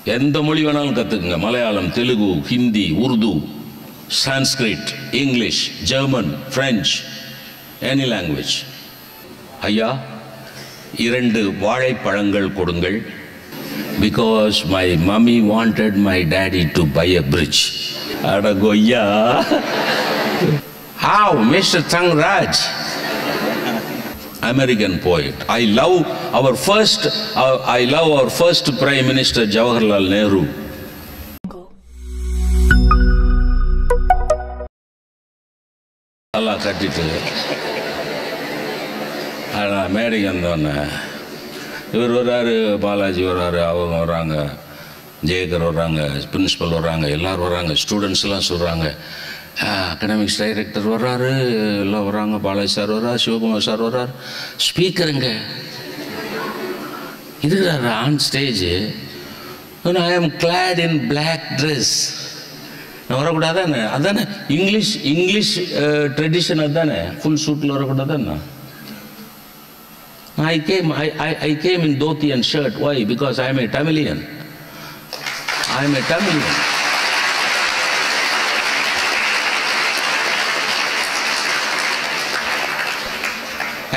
எந்த மொழி வேணாலும் கற்றுக்குங்க. Malayalam, Telugu, Hindi, Urdu, Sanskrit, English, German, French, any language. ஐயா 2 வாழைப்பழங்கள் கொடுங்கள். Because my mummy wanted my daddy to buy a bridge. அட கொய்யா. How, Mr. Thangraj? American poet. I love our first Prime Minister Jawaharlal Nehru. Allah கட்டிட்டு மேடைக்கு வந்தோன்னே இவர் வர்றாரு, பாலாஜி வர்றாரு, அவங்க வர்றாங்க, ஜெயகர் வர்றாங்க, பிரின்ஸிபல் வர்றாங்க, எல்லோரும் வர்றாங்க, ஸ்டூடெண்ட்ஸ்லாம் சொல்கிறாங்க. அகடமிக்ஸ் டைரக்டர் வர்றாரு, எல்லாம் வர்றாங்க, பாலாஜி சார் வர்றார், சிவகுமார் சார் வர்றார், ஸ்பீக்கருங்க இருக்கிறாரு ஆன் ஸ்டேஜு. ஐ ஆம் கிளாட் இன் பிளாக் ட்ரெஸ். நான் வரக்கூடாதானே? அதானே இங்கிலீஷ் ட்ரெடிஷன், அதுதானே ஃபுல் சூட்டில் வரக்கூடாதானே? I came in dhoti and shirt. Why? Because I am a Tamilian.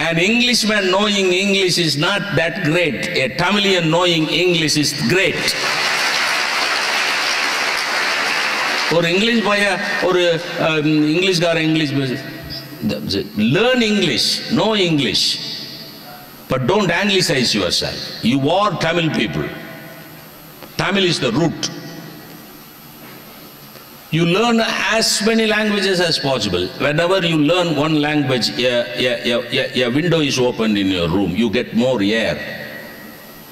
An Englishman knowing English is not that great. A Tamilian knowing English is great. ஒரு English பையன், ஒரு இங்கிலீஷ்கார English learn English, know English. But don't anglicize yourself. You are Tamil people. Tamil is the root. You learn as many languages as possible. Whenever you learn one language, a window is opened in your room. You get more air.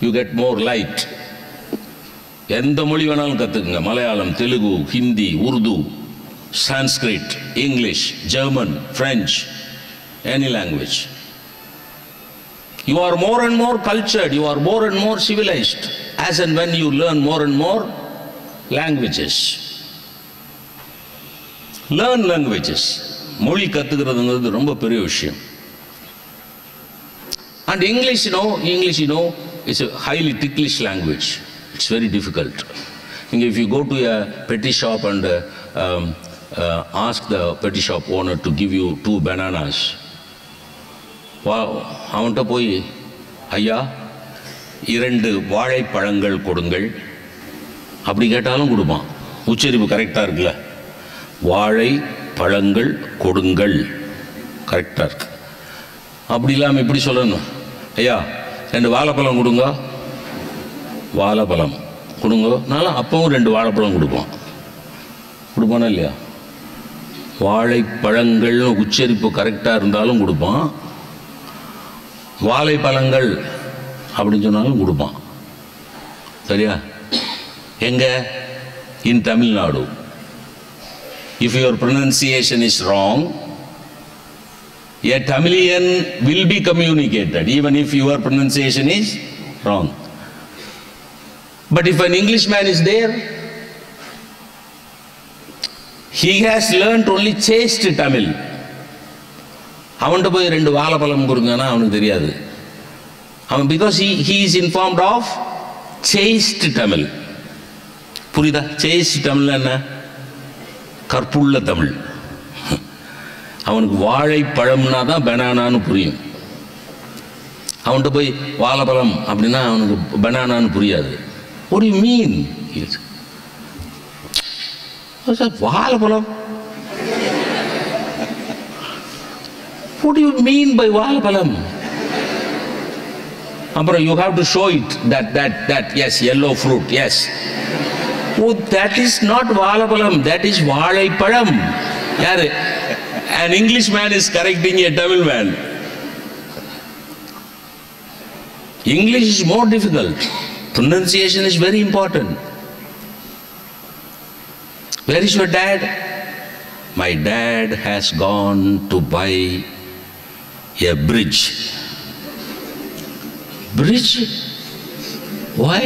You get more light. எந்த மொழி வேணாலும் கற்றுக்குங்க. Malayalam, Telugu, Hindi, Urdu, Sanskrit, English, German, French, any language. You are more and more cultured, you are more and more civilized as and when you learn more and more languages. Learn languages. மொழி கற்றுக்கிறதுங்கிறது ரொம்ப பெரிய விஷயம். And English, is a highly ticklish language. It's very difficult. If you go to a petty shop and ask the petty shop owner to give you 2 bananas, அவன்கிட்ட போய் ஐயா 2 வாழைப்பழங்கள் கொடுங்கள் அப்படி கேட்டாலும் கொடுப்பான். உச்சரிப்பு கரெக்டாக இருக்குல்ல? வாழைப்பழங்கள் கொடுங்கள் கரெக்டாக இருக்கு. அப்படி இல்லாமல் இப்படி சொல்லணும், ஐயா 2 வாழைப்பழம் கொடுங்க, வாழைப்பழம் கொடுங்க. நானும் அப்பவும் 2 வாழைப்பழம் கொடுப்பானா இல்லையா? வாழைப்பழங்கள்னு உச்சரிப்பு கரெக்டாக இருந்தாலும் கொடுப்பான், வாழைப்பழங்கள் அப்படின்னு சொன்னாலும் கொடுப்பான். சரியா? எங்க? இன் Tamil Nadu. If your pronunciation is wrong, a Tamilian will be communicated even if your pronunciation is wrong. But if an Englishman is there, he has learnt only chaste Tamil. அவன்கிட்ட போய் 2 வாழைப்பழம் கொடுங்கன்னா அவனுக்கு தெரியாது. அவன் because he is informed of chaste Tamil. புரியுதா? chaste Tamil என்ன? கற்புள்ள தமிழ். அவனுக்கு வாழைப்பழம்னா தான் பனானான்னு புரியும். அவன்கிட்ட போய் வாழைப்பழம் அப்படின்னா அவனுக்கு பனானான்னு புரியாது. What do you mean? வாழைப்பழம். What do you mean by வாழைப்பழம்? அப்புறம் you have to show it that yes, yellow fruit, yes. Oh, that is not வாழைப்பழம், that is வாழைப்பழம். யாரு? An Englishman is correcting a Tamil man. English is more difficult. Pronunciation is very important. Where is your dad? My dad has gone to buy a bridge. Bridge? Why?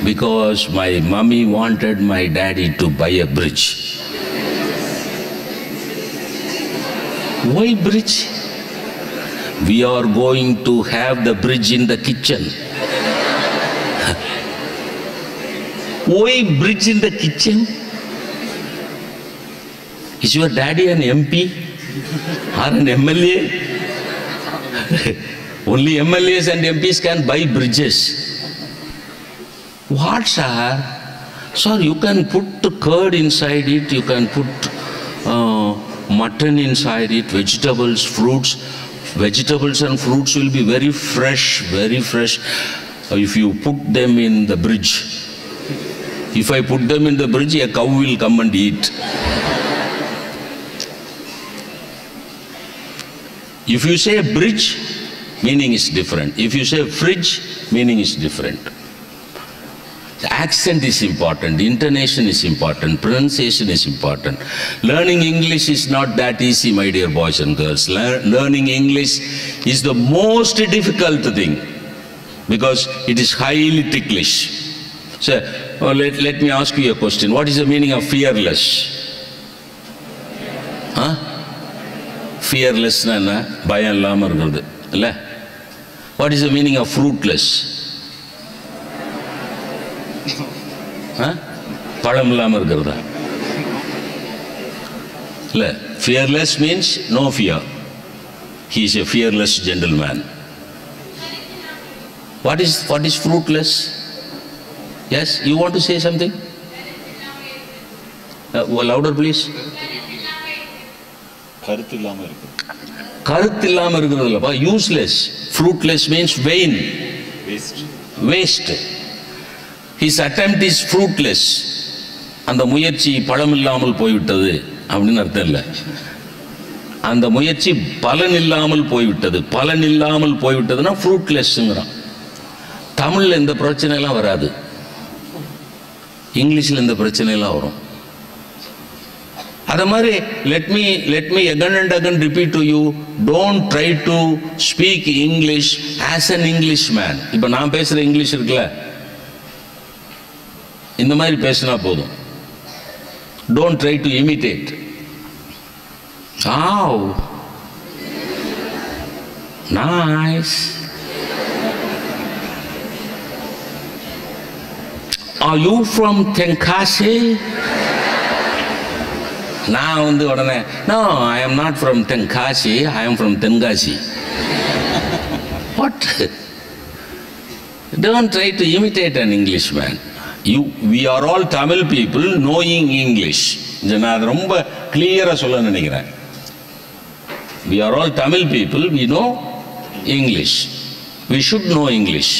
Because my mummy wanted my daddy to buy a bridge. Why bridge? We are going to have the bridge in the kitchen. Why bridge in the kitchen? Is your daddy an MP or an MLA? Only MLAs and MPs can buy bridges. What, sir? Sir, you can put the curd inside it, you can put mutton inside it, vegetables, fruits. Vegetables and fruits will be very fresh if you put them in the bridge. If I put them in the bridge, a cow will come and eat. If you say bridge, meaning is different. If you say fridge, meaning is different. The accent is important, intonation is important, pronunciation is important. Learning English is not that easy, my dear boys and girls. Learning English is the most difficult thing because it is highly ticklish. So, let me ask you a question. What is the meaning of fearless? Huh? Fearless na bayan lamar gurdu. What is the meaning of fruitless? Padam lamar gurda. Fearless means no fear. He is a fearless gentleman. What is fruitless? Yes, you want to say something? Louder, please. Useless. Fruitless means vain. Waste. His attempt is fruitless. And the muyarchi padamillamal poivittadu appadinu artham illa. And the muyarchi palanillamal poivittadu. Palanillamal poivittaduna fruitless ngra. Tamil la indha prachanai ella varadhu. English la indha prachanai ella varum. Adamari, let me again and again repeat to you, don't try to speak English as an Englishman. Ipa naan pesra English irukla. இந்த மாதிரி பேசினா போதும். Don't try to imitate. Oh, nice. Are you from Tenkasi? நான் வந்து உடனே, no, I am not from Tenkasi, I am from Tengasi. What? Don't try to imitate an Englishman. We are all Tamil people knowing English. நான் ரொம்ப கிளியரா சொல்ல நினைக்கிறேன். We are all Tamil people, we know English. We should know English.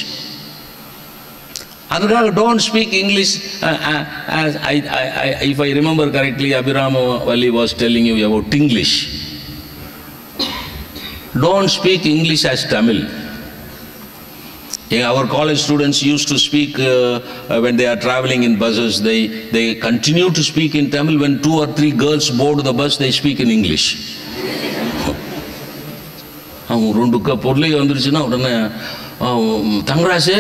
அதுக்காக don't speak English as if I remember correctly, Abhiram Valli was telling you about English. Don't speak English as Tamil. Our college students used to speak when they are traveling in buses, they continue to speak in Tamil. When 2 or 3 girls board the bus, they speak in English. ரெண்டுக்க பொருளை வந்துருச்சுன்னா உடனே Thangarasu,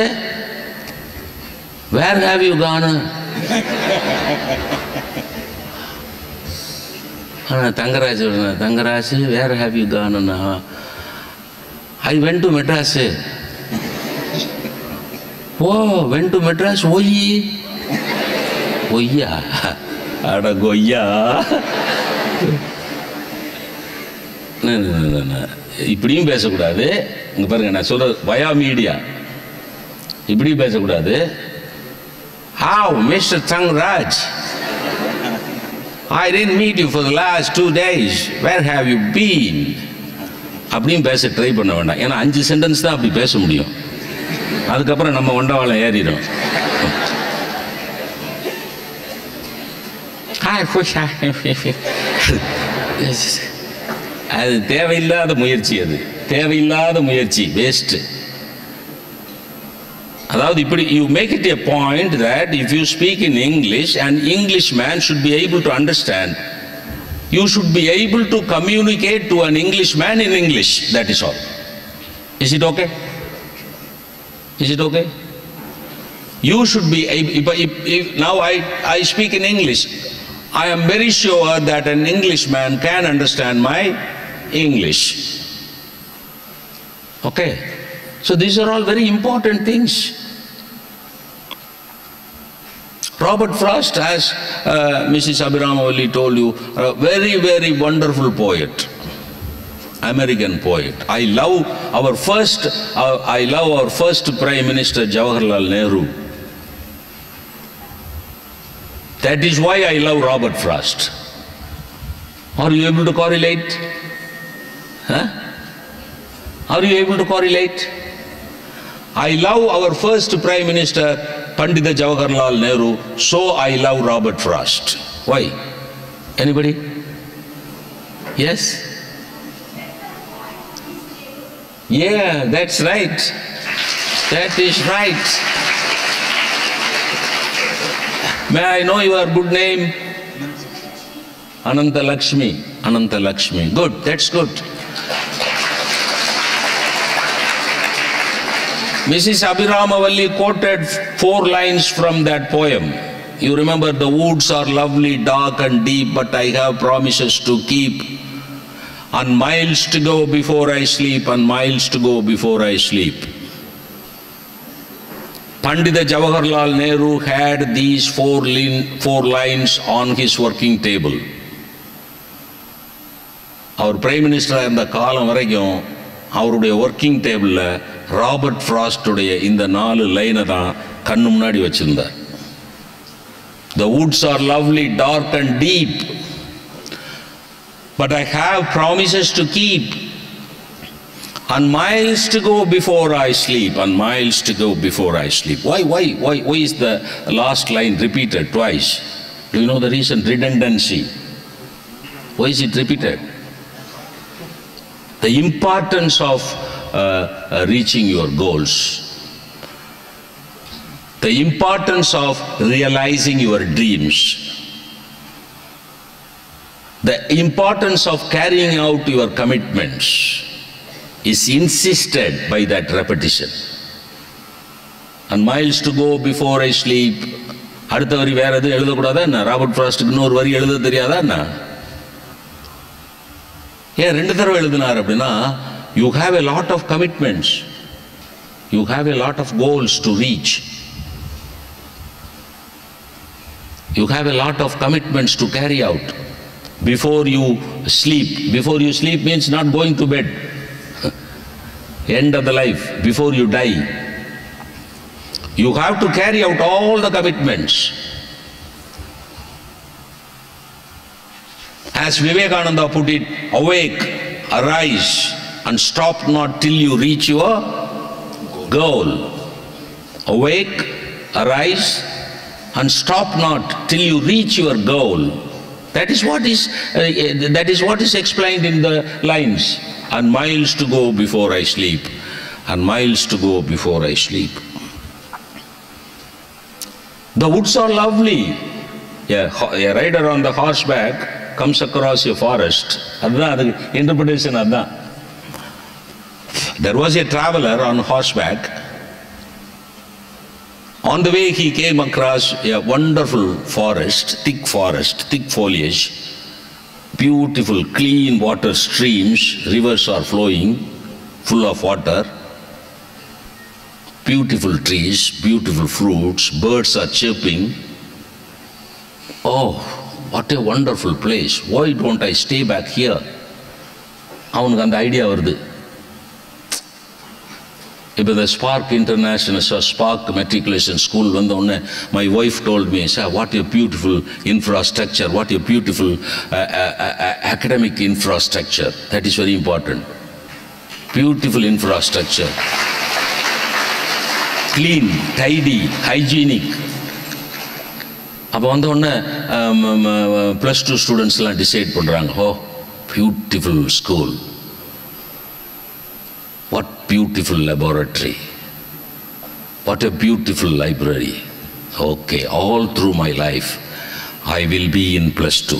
where have you gone? Tangarasu, where have you gone? I went to Madras. Oh, went to Madras? Oya. Ada goya. No. இப்படியும் பேசக்கூடாது. இங்க பாருங்க, நான் சொல்றது வயா media. இப்படியும் பேசக்கூடாது. How, Mr. Tangraj? I didn't meet you for the last 2 days. Where have you been? அப்படியும் பேச ட்ரை பண்ண வேண்டாம். ஏன்னா 5 சென்டென்ஸ் தான் அப்படி பேச முடியும். அதுக்கப்புறம் நம்ம ஒண்டவாளம் ஏறிடும். அது தேவையில்லாத முயற்சி, அது தேவையில்லாத முயற்சி, வேஸ்ட். அதாவது இப்படி you make it a point that if you speak in English, an Englishman should be able to understand. You should be able to communicate to an Englishman in English. That is all. Is it okay? Is it okay? You should be able, if now I speak in English, I am very sure that an Englishman can understand my English. Okay? So these are all very important things. Robert Frost, as Mrs. Abhiramavalli told you, a very, very wonderful poet, American poet. I love our first Prime Minister, Jawaharlal Nehru. That is why I love Robert Frost. Are you able to correlate? Huh? Are you able to correlate? I love our first Prime Minister, Pandita Jawaharlal Nehru, so I love Robert Frost. Why? Anybody? Yes? Yeah, that's right. That is right. May I know your good name? Ananta Lakshmi. Ananta Lakshmi. Good, that's good. Mrs. Abhiramavalli quoted 4 lines from that poem. You remember, the woods are lovely, dark and deep, but I have promises to keep. And miles to go before I sleep, and miles to go before I sleep. Pandita Jawaharlal Nehru had these 4 lines on his working table. Our Prime Minister in the காலம் வரைக்கும் அவருடைய working table Robert ஃப்ராஸ்டுடைய இந்த 4 லைனை தான் கண்ணு முன்னாடி வச்சிருந்தார். The woods are lovely, dark and deep, but I have promises to keep, and miles to go before I sleep, and miles to go before I sleep. Why is the last line repeated twice? Do you know the reason? Redundancy. Why is it repeated? The importance of reaching your goals, the importance of realizing your dreams, the importance of carrying out your commitments is insisted by that repetition. And miles to go before I sleep. அடுத்த வரி வேற எதுவும் எழுதக்கூடாதா என்ன? Robert ஃப்ராஸ்டுக்கு இன்னொரு வரி எழுத தெரியாதா என்ன? ஏன் 2 தடவை எழுதினார் அப்படின்னா, you have a lot of commitments, you have a lot of goals to reach, you have a lot of commitments to carry out before you sleep. Before you sleep means not going to bed, end of the life, before you die. You have to carry out all the commitments. As Vivekananda put it, awake, arise, and stop not till you reach your goal. Awake, arise, and stop not till you reach your goal. That is what is explained in the lines. And miles to go before I sleep, and miles to go before I sleep. The woods are lovely. A rider on the horseback comes across a forest. That's the interpretation. There was a traveler on horseback. On the way he came across a wonderful forest, thick foliage, beautiful clean water streams, rivers are flowing, full of water, beautiful trees, beautiful fruits, birds are chirping. Oh, what a wonderful place. Why don't I stay back here? அவனுக்கு அந்த idea வருது. இப்போ the Spark International, Spark Matriculation School வந்த உடனே my wife told me, sir, what a beautiful infrastructure, what a beautiful academic infrastructure. That is very important. Beautiful infrastructure. Clean, tidy, hygienic. அப்போ வந்த உடனே +2 ஸ்டூடெண்ட்ஸ்லாம் decide பண்ணுறாங்க, ஓ beautiful school, what beautiful laboratory, what a beautiful library. Okay, all through my life I will be in +2.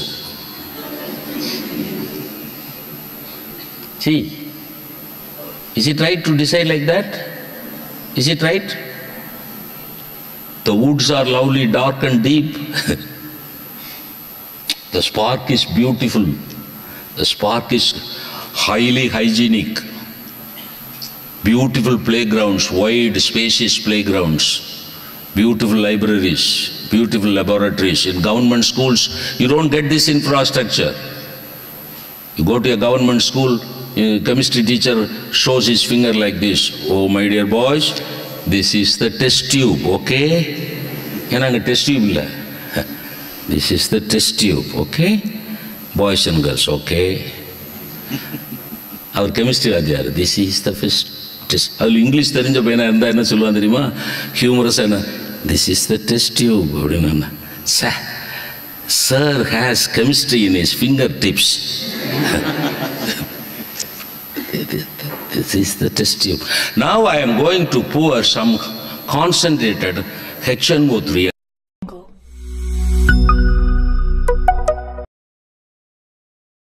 See, is it right to decide like that? Is it right? The woods are lovely, dark and deep. The Spark is beautiful. The Spark is highly hygienic. Beautiful playgrounds, wide, spacious playgrounds, beautiful libraries, beautiful laboratories. In government schools, you don't get this infrastructure. You go to a government school, a chemistry teacher shows his finger like this. Oh, my dear boys, this is the test tube, okay? Test tube. This is the test tube, okay? Boys and girls, okay? Our chemistry vadyar, this is the first test. English therinja paina irundha enna solluvan theriyuma? Humorous ana. This is the test tube. Sir has chemistry in his fingertips. This is the test tube. Now I am going to pour some concentrated HNO3